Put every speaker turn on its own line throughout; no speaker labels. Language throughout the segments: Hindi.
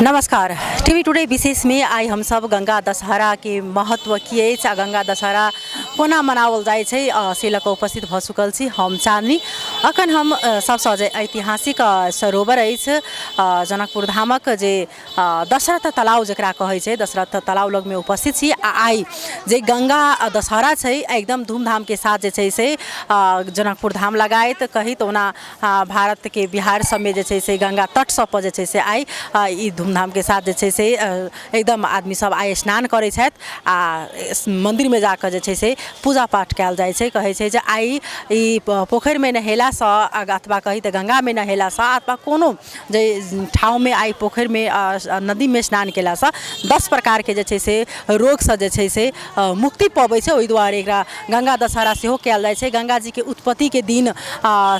नमस्कार। टीवी टुडे विशेष में आई हम सब गंगा दशहरा के महत्व की है, गंगा दशहरा कोना मनावल जाए से लक उपस्थित भ चुकल छी हम चांदनी। अखन हम सबसे ऐतिहासिक सरोवर है जनकपुर धामक जे दशरथ तालाब जकरा कहे छै दशरथ तालाब लग में उपस्थित छी। आई जे गंगा दशहरा छै एकदम धूमधाम के साथ जे छै से जनकपुर धाम लगायत कही तो ना भारत के बिहार सब में जे छै से गंगा तट सब पर जे छै से आई ई धूमधाम के साथ जे छै से एकदम आदमी सब आइ स्नान करै छथि आ मंदिर में जाकर जे छै से पूजा पाठ कयल जाइ छै। कहै छै जे आई ई पोखरि में नहेला सँ अथवा कही तऽ गंगा में नहेला सँ अथवा कोनो जे ठाव में आई पोखरि में नदी में स्नान केला सँ 10 प्रकार के जे छै से रोग सँ जे छै से मुक्ति पबै छै। ओहि दुआरे एकरा गंगा दशहरा सेहो कयल जाइ छै। गंगा जी के उत्पत्ति के दिन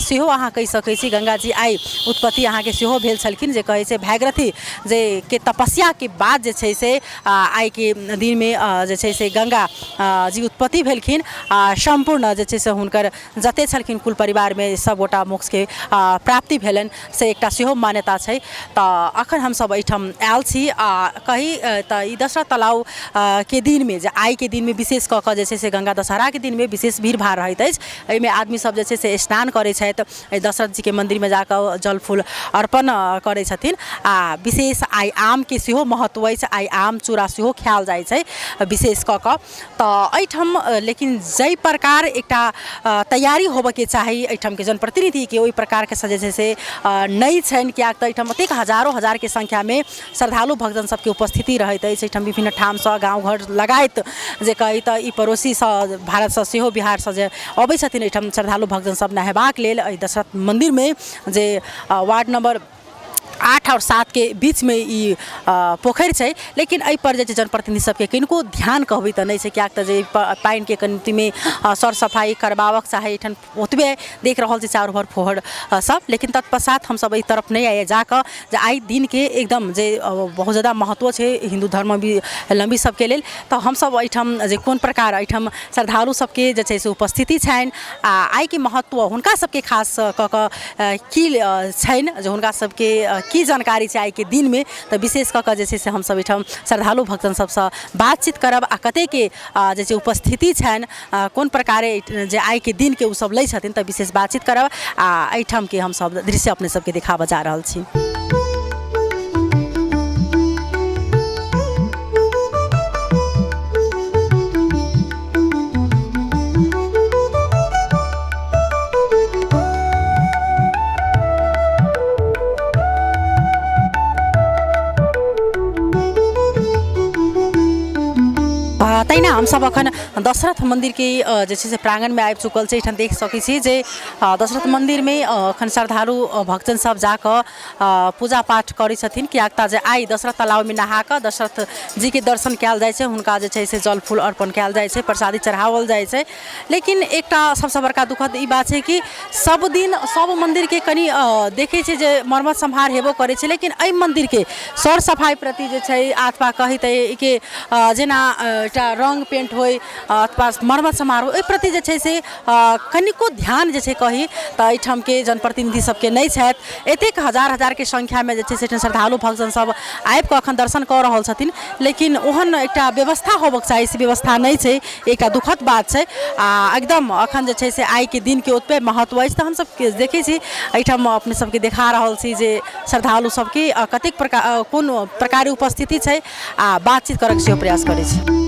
सेहो अहाँ कहि सकै छी। गंगा जी आई उत्पत्ति अहाँ के सेहो भेल छलखिन जे कहै छै भागीरथी जे के तपस्या के बाद जे छै से आई के दिन में जे छै से गंगा जी उत्पत्ति भेलखिन आ संपूर्ण जे छै से हुनकर जते छलखिन कुल परिवार में सबगोटा मोक्ष के प्राप्ति भेलन से एकटा सेहो मान्यता छै। तऽ अखन हम सब एहिठाम आयल छी कही तऽ ई दशरथ तालाब के दिन में जे आई के दिन में विशेष कऽ कऽ जे छै से गंगा दशहरा के दिन में विशेष भीड़ भाड़ रहैत अछि। एहिमे आदमी सब जे छै से स्नान करै छथि, दशरथ जी के मंदिर में जाकर जल फूल अर्पण करै छथिन आ विशेष आई आम के सेहो महत्व अछि। आई आम चूड़ा सेहो खायल जाइ छै विशेष कऽ कऽ। तऽ एहिठाम लेकिन जै प्रकार एकटा तैयारी होबऽ के चाही एहिठाम के जनप्रतिनिधि के ओहि प्रकार के जे छै से नहि छनि। कियाक तऽ एहिठाम अतेक हजारों हजार के संख्या में श्रद्धालु भक्तजन सबके उपस्थिति रहैत अछि। एहिठाम विभिन्न ठाम सँ गाँव घर लगायत जे कही तऽ ई पड़ोसी सँ भारत सँ सेहो बिहार सँ जे अबै छथिन एहिठाम श्रद्धालु भक्तजन सब नहेबाक लेल एहि दशरथ मंदिर में जे वार्ड नंबर 8 और 7 के बीच में ई पोखरि छै। लेकिन एहि पर जे जनप्रतिनिधि सबके किनको ध्यान कहबै तऽ नहि छै। कियाक तऽ जे पानि के कमती में सर सफाई करबावक चाहे एहिठाम ओतबे देख रहल छी चारू भर फोहर सब। लेकिन तत्पश्चात हम सब एहि तरफ नहीं आए जाकर जे आई दिन के एकदम जे बहुत ज़्यादा महत्व छै हिंदू धर्म भी लंबी सबके लेल। तऽ हम सब एहिठाम जे कोन प्रकार एहिठाम श्रद्धालु सबके जे छै से उपस्थिति छनि आ आई के महत्व हुनका सबके खास कऽ कऽ की छनि जे हुनका सबके की जानकारी छै आई के दिन में। तऽ विशेष कऽ कऽ जे छै से हम सब एहिठाम श्रद्धालु भक्तजन सबसँ बातचीत करब आ कते के जे छै उपस्थिति छनि कोन प्रकारे जे आई के दिन के उ सब लै छथिन तऽ विशेष बातचीत करब आ एहिठाम के हम सब दृश्य अपने सबके दिखाबऽ जा रहल छी। तैना हम सब अखन दशरथ मंदिर के जे छै से प्रांगण में आबि चुकल छै। एहिठाम देख सकै छी जे दशरथ मंदिर में अखन श्रद्धालु भक्तजन सब जाकर पूजा पाठ करै छथिन। कियाक तऽ जे आई दशरथ तालाब में नहा कऽ दशरथ जी के दर्शन कयल जाइ छै, हुनका जे छै से जल फूल अर्पण कयल जाइ छै, प्रसादी चढ़ावल जाइ छै। लेकिन एकटा सबसँ बड़का दुखद ई बात छै कि सब दिन सब मंदिर के कनि देखै छै जे मरम्मत सम्हार हेबो करै छै। लेकिन एहि मंदिर के सर सफाई प्रति जे छै अथवा कही तऽ के जेना एकटा रंग पेंट होय अथवा मरम्मत समारोह एहि प्रति जे छै से कनिको ध्यान जे छै कही तऽ एहिठाम के जनप्रतिनिधि सबके नहि छथि। एतेक हजार हजार के संख्या में जे छै से श्रद्धालु भक्तजन सब आबि कऽ अखन दर्शन कऽ रहल छथिन। लेकिन ओहन एकटा व्यवस्था होबक चाही से व्यवस्था नहीं छै, एकटा दुखद बात छै। आ एकदम अखन जे छै से आई के दिन के ओतबे महत्व अछि। तऽ हम सब देखै छी एहिठाम अपने सबके देखा रहल छी जे श्रद्धालु सबके कतेक प्रकार कोन प्रकार उपस्थिति छै आ बातचीत करऽ के सेहो प्रयास करै छी।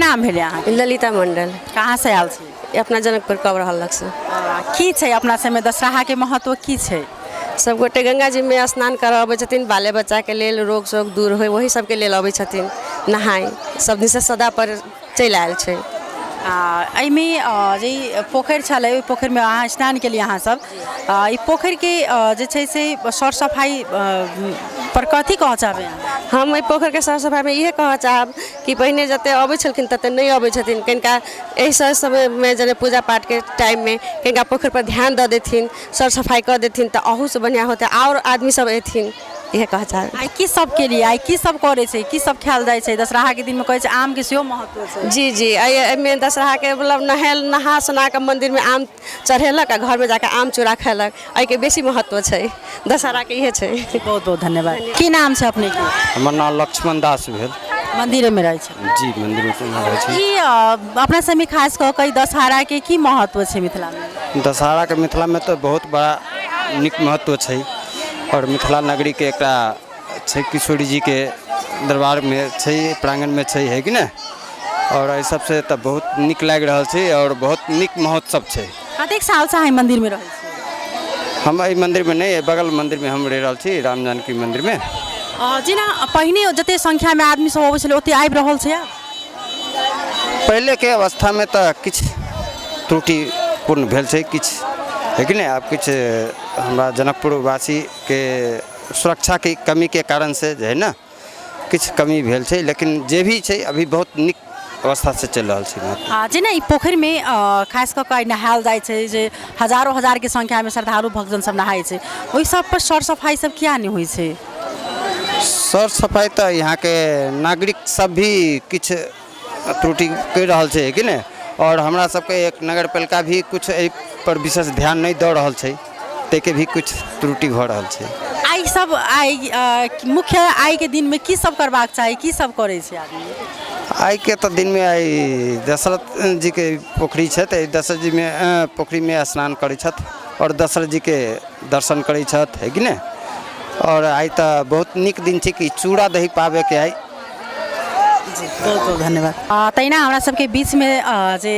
नाम भेले अहाँ
ललिता मंडल
कहाँ से आयल छी
अपना जनकपुर कब रहल से
की छै अपना सबमे दशहरा के महत्व की छै
सब गोटे गंगा जी में स्नान कर अबै छथिन बाले बच्चा के लेल रोग शोक दूर होय वही सबके लेल अबै छथिन नहाय सब दिन से सदा पर चलि आयल छै
एहिमे जे पोखरि छलै ओहि पोखरिमे अहाँ स्नान केलिए अहाँ सब ई पोखरिके जे छै से सर सफाइ पर कथी कहऽ चाहबै
हम एहि पोखरिके साफ सफाइमे इहे कहऽ चाहब कि पहिने जते अबै छलखिन तते नहि अबै छथिन कनिका एहि सब समयमे जेना पूजा पाठके टाइममे कनिका पोखरि पर ध्यान दऽ देथिन सर सफाइ कऽ देथिन तऽ अहूसँ बढ़िआँ होतै आओर आदमी सब अएथिन इहे कहऽ चाहब
आइ की सब केलिए आइ की सब करै छै की सब खायल जाइ छै दशहरा के दिनमे कहै छै आम के सेहो महत्व छै
जी एहिमे दशहरा के मतलब नहा सोना के मंदिर में आम चढ़ेलक आ घर में जाके आम चूड़ा खेलक एहिके बेसी महत्व छै दशहरा के इहे छै
बहुत बहुत धन्यवाद की नाम छै अपने के
हमर नाम लक्ष्मण दास भेल
मंदिरे में रहै छै
जी मंदिर में रहै छै
ई अपना सबमे खास कऽ के दशहरा के की महत्व छै मिथिला में
दशहरा के मिथिला में तो बहुत बड़ा नीक महत्व छै और मिथिला नगरी के एकटा छै किशोरी जी के दरबार में छै प्रांगण में छै है कि नहीं और एहि सबसे तो बहुत नीक लागि रहल छै और बहुत नीक महोत्सव छै
कतेक साल से अहाँ मंदिर में रहै छी
हम एहि मंदिर में नहीं बगल मंदिर में हम रह रहल छी राम जानकी मंदिर में
जेना पहिने जते संख्या में आदमी सब अबै छलै ओते आबि रहल छै
पहले के अवस्था में तो किछु त्रुटिपूर्ण भेल छै किछु है कि नहीं आब किछु हमरा जनकपुर वासी के सुरक्षा की कमी के कारण से जो है ना किछु कमी भेल छै लेकिन जे भी छै अभी बहुत नीक अवस्था से चल रहल छै
जेना ई पोखरि में खास कऽ के नहायल जाइ छै जे हजारों हजार के संख्या में श्रद्धालु भक्तजन सब नहाय छै ओहि सब पर सर सफाई सब किया नहीं होइ छै
सर सफाई तो यहाँ के नागरिक सब भी किछु त्रुटि कर रहल छै कि नहीं और हमरा सबके एक नगर पालिका भी कुछ एहि पर विशेष ध्यान नहीं दऽ रहल छै ताहिके भी कुछ त्रुटि भऽ रहल छै
आइ सब मुख्य आइ के दिन में की सब करबाक चाही की सब करै छै आदमी
आइ के तो दिन में आई दशरथ जी के पोखरी छै दशरथ जी में पोखरी में स्नान करै छथि और दशरथ जी के दर्शन करै छथि है कि नहीं और आई तो बहुत नीक दिन छै कि चूड़ा दही पावे के आई
बहुत बहुत धन्यवाद तहिना हमरा सबके बीच में जे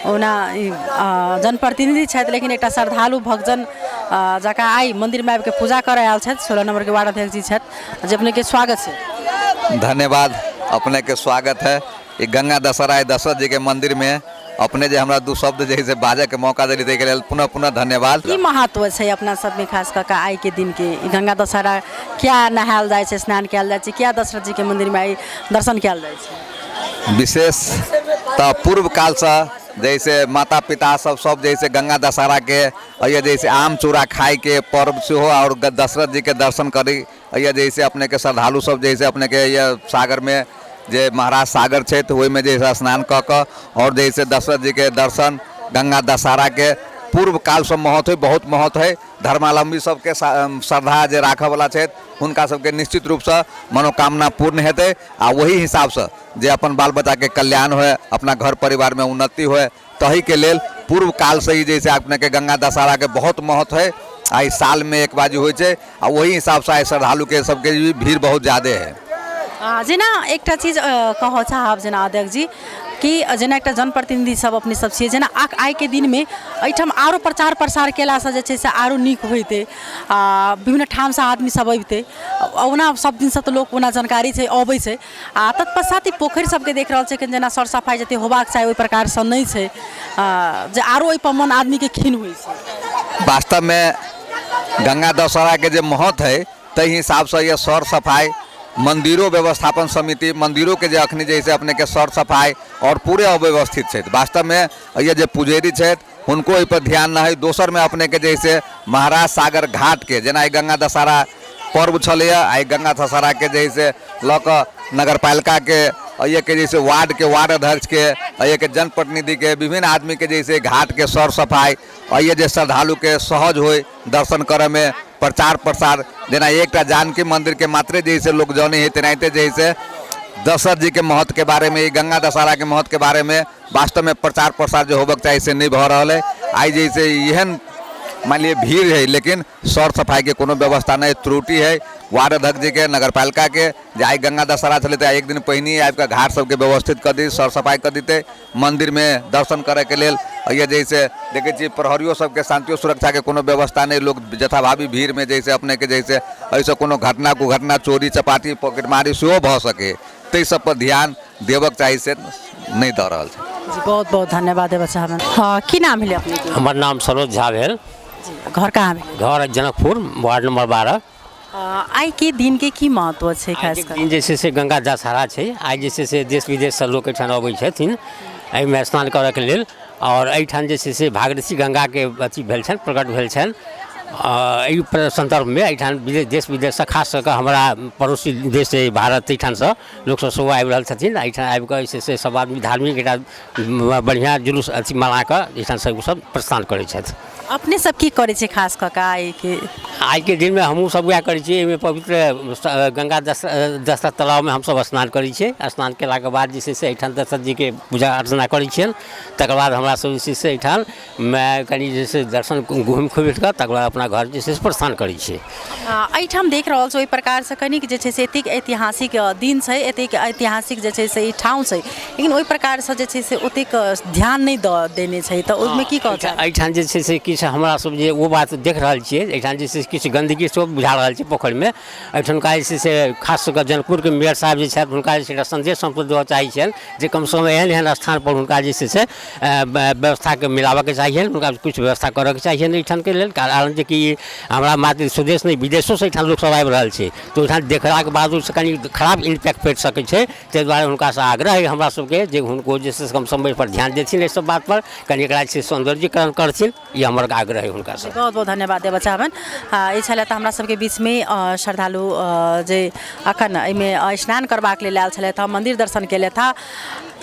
ओना जनप्रतिनिधि छथि लेकिन एक श्रद्धालु भक्तजन जकरा आइ मंदिर में आबिके पूजा करे आयल छथि 16 नंबर के वार्ड अध्यक्ष जी छथि जे अपने के स्वागत छै
धन्यवाद अपने के स्वागत है ये गंगा दशहरा दशरथ जी के मंदिर में अपने जे हमरा दू शब्द जे बाजे के मौका दिली ताहि के लेल पुनः पुनः धन्यवाद
की महत्व छै अपना सब में खास कऽ आइ के दिन के गंगा दशहरा क्या नहायल जाइ छै स्नान कयल जाइ छै क्या दशरथ जी के मंदिर में आई दर्शन कयल जाइ छै
विशेष तो पूर्व काल से जैसे माता पिता सब जैसे गंगा दशहरा के ये जैसे आम चूड़ा खाए के पर्व से हो और दशरथ जी के दर्शन करी ये जैसे अपने के श्रद्धालु सब जैसे अपने के ये सागर में जे महाराज सागर है तो वही में जैसे स्नान कऽ और जैसे दशरथ जी के दर्शन गंगा दशहरा के पूर्व काल से महत्व है बहुत महत्व है धर्मावलंबी सबके श्रद्धा जे राखऽ वाला छथि हुनका सबके निश्चित रूप से मनोकामना पूर्ण हेतै आ वही हिसाब से जे अपन बाल बच्चा के कल्याण होए अपना घर परिवार में उन्नति होए तही के लेल पूर्व काल से ही जैसे अपने के गंगा दशहरा के बहुत महत्व है आई साल में एक बाजी होइ छै आ वही हिसाब से आई श्रद्धालु के सबके भीड़ बहुत ज़्यादा है
जेना एकटा चीज कहऽ चाहब जेना अध्यक्ष जी कि जेना एकटा जनप्रतिनिधि सब अपने सब छियै जेना आइ के दिन में एहिठाम आरो प्रचार प्रसार केलासँ जे छै से आरो नीक होइतै विभिन्न ठाम से आदमी सब अबितै ओना सब दिन से तो लोक ओना जानकारी छै अबै छै तत्पश्चात ई पोखरि सबके देख रहल छै कि जेना सर सफाई जते होबाक चाही ओहि प्रकार से नहि छै जे आरो ओहि पर मन आदमी के खिन होइ छै
वास्तव में गंगा दशहरा के जे महत्व है ताहि हिसाब से ये सर सफाई मंदिरों व्यवस्थापन समिति मंदिरों के जे अखनी जैसे अपने के सर सफाई और पूरे अव्यवस्थित है वास्तव में ये जे पुजेरी है उनको एहि पर ध्यान न है दोसर में अपने के जैसे महाराज सागर घाट के जेना गंगा दशहरा पर्व छलैया आई गंगा दशहरा के जैसे लऽ नगर पालिका के ये के जैसे वार्ड के वार्ड अध्यक्ष के ये के जनप्रतिनिधि के विभिन्न आदमी के जैसे घाट के सर सफाई ये जे श्रद्धालु के सहज हो दर्शन करे में प्रचार प्रसार जेना एकटा जानकी मंदिर के मात्रे जैसे लोग जाने है तेनाहिते जैसे दशरथ जी के महत्व के बारे में गंगा दशहरा के महत्व के बारे में वास्तव में प्रचार प्रसार जो होबक चाहिए से नहीं भऽ रहल है आई जैसे एहन मान लीजिए भीड़ है लेकिन सर सफाई के कोनो व्यवस्था नहीं त्रुटि है वार्ड अध्यक्ष जी के नगरपालिका के जे आई गंगा दशहरा चले तो एक दिन पहिने आबि के घाट सबके व्यवस्थित कर दी, सर सफाई कर देते, मंदिर में दर्शन करे के लेल ये जैसे देखे छी प्रहरियो सबके शांतियो सुरक्षा के कोनो व्यवस्था नहीं, लोग जथाभावी भीड़ में जैसे अपने के जैसे ऐसे कोनो घटना कुघटना चोरी चपाटी पॉकेटमारी सेहो भऽ सके ताहि सब पर ध्यान देबक चाही से नहीं दऽ रहल छै।
जी बहुत बहुत धन्यवाद है बच्चा हमें। हाँ की नाम है अपने के?
हमार नाम सरोज झा भेल।
जी घर कहाँ है?
घर जनकपुर वार्ड नंबर 12।
आई के दिन के की महत्व है खास कर?
दिन जैसे से गंगा दशहरा है, आई जैसे से देश विदेश से लोग एठान अबै छथिन एहिमे स्नान करऽ के लेल, और एठान जैसे से भागीरथी गंगा के अथी भेल छनि, प्रकट भेल छनि। एहि संदर्भ में एठान देश विदेश से खास करके हमारा पड़ोसी देश भारत एठान से लोग सब सेहो आबि रहल छथिन। एठान आबि कऽ से सब आदमी धार्मिक एकटा बढ़िया जुलूस अथी मना कऽ एठान सब प्रस्थान करै छथि।
अपने सब की करे छे खास कऽ के
आई के दिन में हमहूँ सब वएह करै छियै। एहिमे पवित्र गंगा दशरथ तालाब में हमसब स्नान करै छियै। स्नान केलाके बाद जे छै से एहिठाम दशरथ जी के पूजा अर्चना करै छियनि। तकर बाद हमरा सब जे छै से एहिठाम कनि जे छै दर्शन घुमि फिर कऽ तकर बाद अपना घर जे छै से प्रस्थान करै छियै।
एहिठाम देख रहल छौ ओहि प्रकार से कनिक जे छै से एतेक ऐतिहासिक दिन छै, एतेक ऐतिहासिक जे छै से ई ठाउँ छै, लेकिन ओहि प्रकार से जे छै से ओतेक ध्यान नहीं देने छै, तऽ ओहिमे की कहै छै?
एहिठाम जे छै से किछु हमरा सब जे ओ बात देख रहल छियै, एहिठाम जे छै से किछु गंदगी सेहो बुझा रहल छै पोखरिमे। एहिठुनका जे छै से खास कऽ जनकपुरके मेयर साहब जे छथि हुनका जे छै एकटा संदेश हमसब देबऽ चाहै छियनि जे कम से कम एहन एहन स्थान पर हुनका जे छै से व्यवस्थाके मिलाबऽके चाहिए, हुनका किछु व्यवस्था करऽके चाहिए एहिठामके लेल। कारण जे कि हमरा मात्र स्वदेश नहीं विदेशो से एहिठाम लोक सब आबि रहल छै, तऽ ओहिठाम देखलाके बाद ओहिसँ कनि खराब इम्पैक्ट पड़ि सकै छै। ताहि दुआरे हुनकासँ आग्रह है हमरा सबके जे हुनको जे छै से कम समय पर ध्यान देथिन एहि सब बात पर, कनि एकरा जे छै सौंदर्यीकरण करथिन, ई हमर आग्रह है हुनका से।
बहुत बहुत धन्यवाद है बच्चा हमें। ई छलै तऽ हमरा सबके बीच में श्रद्धालु जे अखन एहिमे स्नान करबाक लेल आयल छलथि, मंदिर दर्शन केलथि हँ।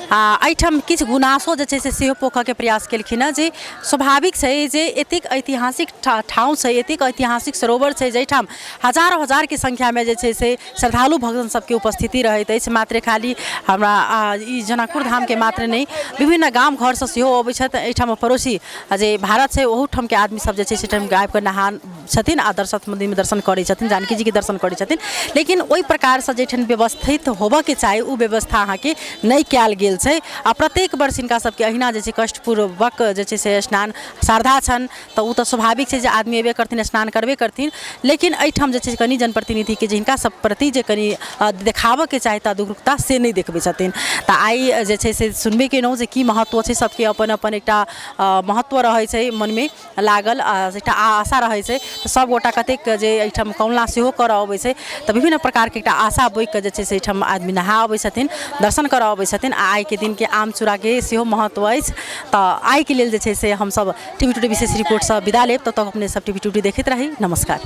एहिठाम किछु गुनासो जे छै से सेहो पोखऽके प्रयास केलखिन हँ, जे स्वाभाविक छै जे एतेक ऐतिहासिक ठाउँ छै, एतेक ऐतिहासिक सरोवर छै जाहिठाम हजारों हजार के संख्या में जे छै से श्रद्धालु भक्तन सबके उपस्थिति रहैत अछि। मात्र खाली हमरा ई जनकपुर धाम के मात्र नहीं, विभिन्न गाम घर से सेहो अबै छथि। एहिठाम पड़ोसी जे भारत छै ओहूठाम के आदमी सब जे छै से ठाम आबि कऽ नहान छथिन आ दशरथ मंदिर में दर्शन करै छथिन, जानकी जी के दर्शन करै छथिन। लेकिन ओहि प्रकार से जैठन व्यवस्थित होबऽ के चाही ओ व्यवस्था अहाँके नहीं कयल गेल छै। आ प्रत्येक वर्ष हिनका सबके अहिना जे छै कष्टपूर्वक जे छै से स्नान श्रद्धा छनि, तऽ ओ तऽ स्वाभाविक छै जे आदमी अयबे करथिन, स्नान करबे करथिन। लेकिन एहिठाम जे छै कनि जनप्रतिनिधि के जे हिनका सब प्रति जे कनि देखाबऽ के चाही जागरूकता से नहीं देखबै छथिन। तऽ आइ जे छै से सुनबे केलहुँ जे की महत्व छै, सबके अपन अपन एकटा महत्व रहै छै मन में लागल, एकटा आशा रहै छै। तऽ सब गोटा कतेक जे एहिठाम कौलना सेहो करऽ अबै छै, तऽ विभिन्न प्रकार के एकटा आशा बोइक के जे छै से एहिठाम आदमी नहा अबै छथिन, दर्शन करऽ अबै छथिन। आइ के दिन के आम चूड़ा के सेहो महत्व अछि। तऽ आइ के लेल जे छै से हम सब टीवी टुडे विशेष रिपोर्ट से विदा लेब। तब तक अपने सब टीवी टुडे देखैत रही। नमस्कार।